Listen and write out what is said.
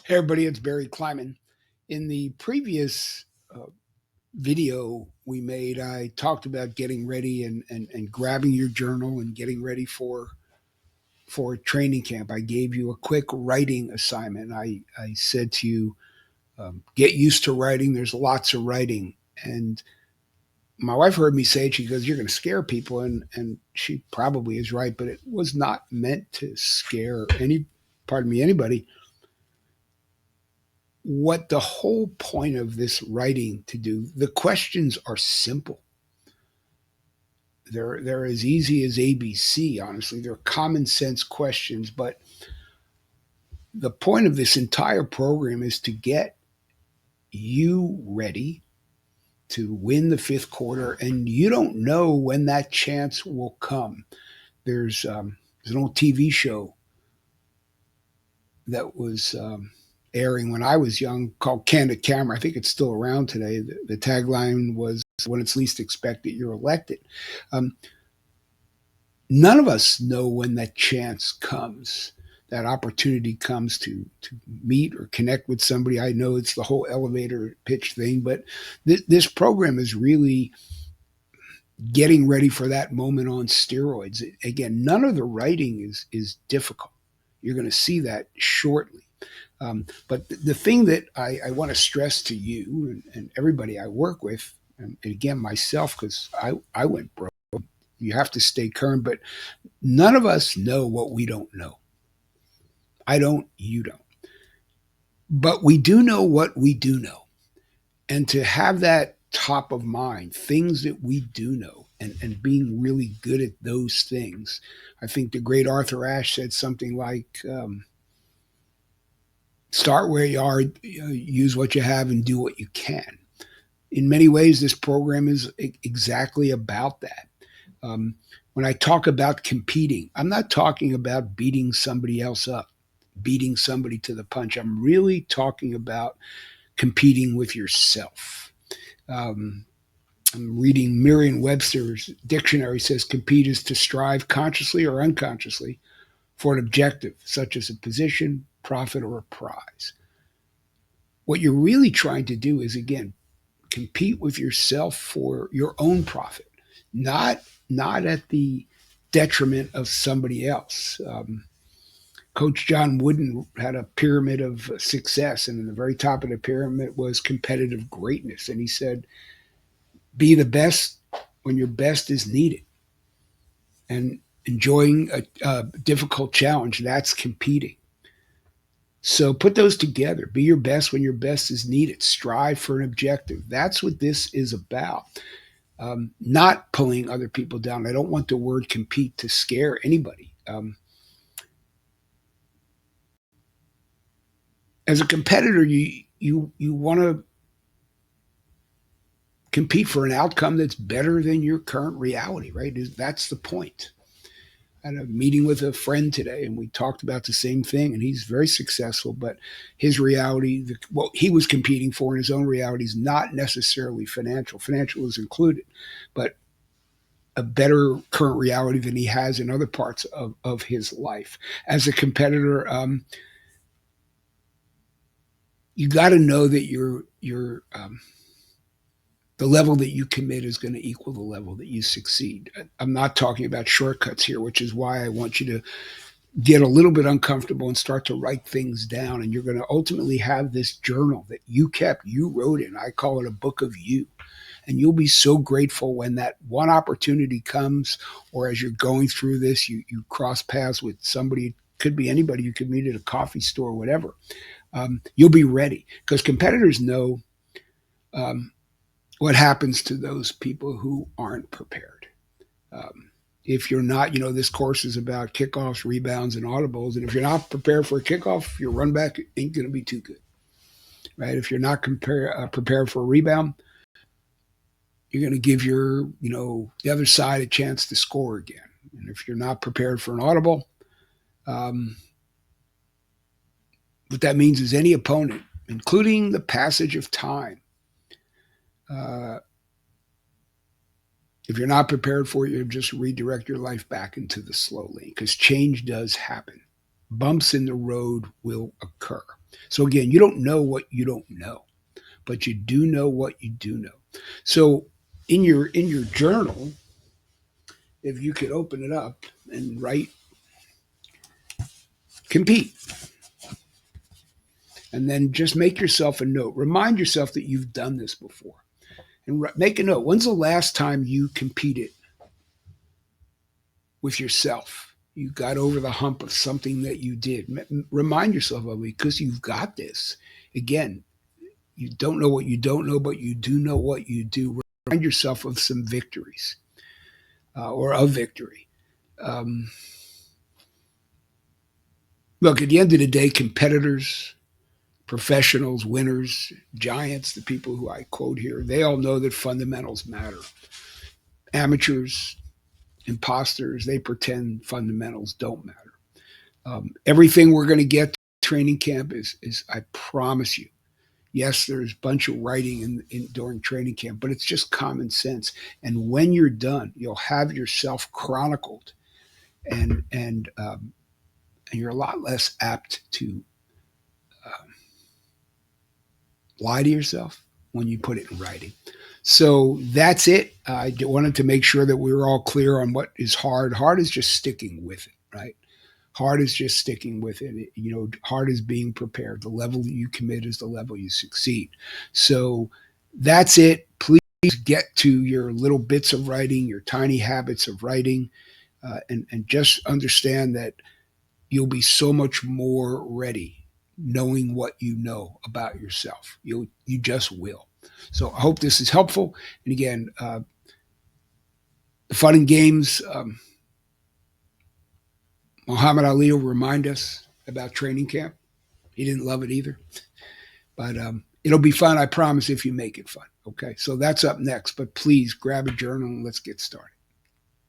Hey everybody, it's Barry Kleiman. In the previous video we made, I talked about getting ready and grabbing your journal and getting ready for training camp. I gave you a quick writing assignment. I said to you, get used to writing. There's lots of writing. And my wife heard me say it. She goes, "You're going to scare people." And she probably is right, but it was not meant to scare anybody. What the whole point of this writing to do, the questions are simple. They're as easy as ABC, honestly. They're common sense questions, but the point of this entire program is to get you ready to win the fifth quarter, and you don't know when that chance will come. There's an old TV show that was airing when I was young called Candid Camera. I think it's still around today. The tagline was, "When it's least expected, you're elected." Um, None of us know when that chance comes, that opportunity comes to meet or connect with somebody. I know it's the whole elevator pitch thing, but this program is really getting ready for that moment on steroids. Again, none of the writing is difficult. You're going to see that shortly. But the thing that I want to stress to you and everybody I work with, and again myself, because I went broke. You have to stay current, but none of us know what we don't know. I don't, you don't. But we do know what we do know. And to have that top of mind, things that we do know, and being really good at those things. I think the great Arthur Ashe said something like, start where you are, use what you have, and do what you can. In many ways, this program is exactly about that. When I talk about competing, I'm not talking about beating somebody else up, beating somebody to the punch. I'm really talking about competing with yourself. Um, I'm reading Merriam-Webster's dictionary says compete is to strive consciously or unconsciously for an objective, such as a position, profit, or a prize. What you're really trying to do is, again, compete with yourself for your own profit, not not at the detriment of somebody else. Coach John Wooden had a pyramid of success, and in the very top of the pyramid was competitive greatness. And he said, "Be the best when your best is needed." And enjoying a difficult challenge, that's competing. So put those together. Be your best when your best is needed. Strive for an objective. That's what this is about. Not pulling other people down. I don't want the word compete to scare anybody. As a competitor, you want to compete for an outcome that's better than your current reality, right? That's the point. I had a meeting with a friend today, and we talked about the same thing. And he's very successful, but his reality, what he was competing for in his own reality, is not necessarily financial. Financial is included, but a better current reality than he has in other parts of his life. As a competitor, you got to know that the level that you commit is going to equal the level that you succeed. I'm not talking about shortcuts here, which is why I want you to get a little bit uncomfortable and start to write things down. And you're going to ultimately have this journal that you kept, you wrote in. I call it a book of you. And you'll be so grateful when that one opportunity comes, or as you're going through this, you cross paths with somebody. It could be anybody you could meet at a coffee store, whatever. You'll be ready because competitors know um, what happens to those people who aren't prepared. If you're not, this course is about kickoffs, rebounds, and audibles. And if you're not prepared for a kickoff, your run back ain't going to be too good, right? If you're not prepared for a rebound, you're going to give the other side a chance to score again. And if you're not prepared for an audible, um, what that means is any opponent, including the passage of time, uh, if you're not prepared for it, you just redirect your life back into the slow lane because change does happen. Bumps in the road will occur. So again, you don't know what you don't know, but you do know what you do know. So in your journal, if you could open it up and write compete, and then just make yourself a note. Remind yourself that you've done this before, and make a note. When's the last time you competed with yourself? You got over the hump of something that you did. Remind yourself of it because you've got this. Again, you don't know what you don't know, but you do know what you do. Remind yourself of some victories or a victory. Um, Look, at the end of the day, competitors, professionals, winners, giants, the people who I quote here, they all know that fundamentals matter. Amateurs, imposters, they pretend fundamentals don't matter. Everything we're going to get to training camp is, I promise you, yes, there's a bunch of writing during training camp, but it's just common sense. And when you're done, you'll have yourself chronicled, and you're a lot less apt to lie to yourself when you put it in writing. So that's it. I wanted to make sure that we were all clear on what is hard. Hard is just sticking with it, right? Hard is just sticking with it. Hard is being prepared. The level that you commit is the level you succeed. So that's it. Please get to your little bits of writing, your tiny habits of writing, and just understand that you'll be so much more ready knowing what you know about yourself. You just will. So I hope this is helpful. And again, the fun and games. Muhammad Ali will remind us about training camp. He didn't love it either, but it'll be fun. I promise if you make it fun. Okay, so that's up next. But please grab a journal and let's get started.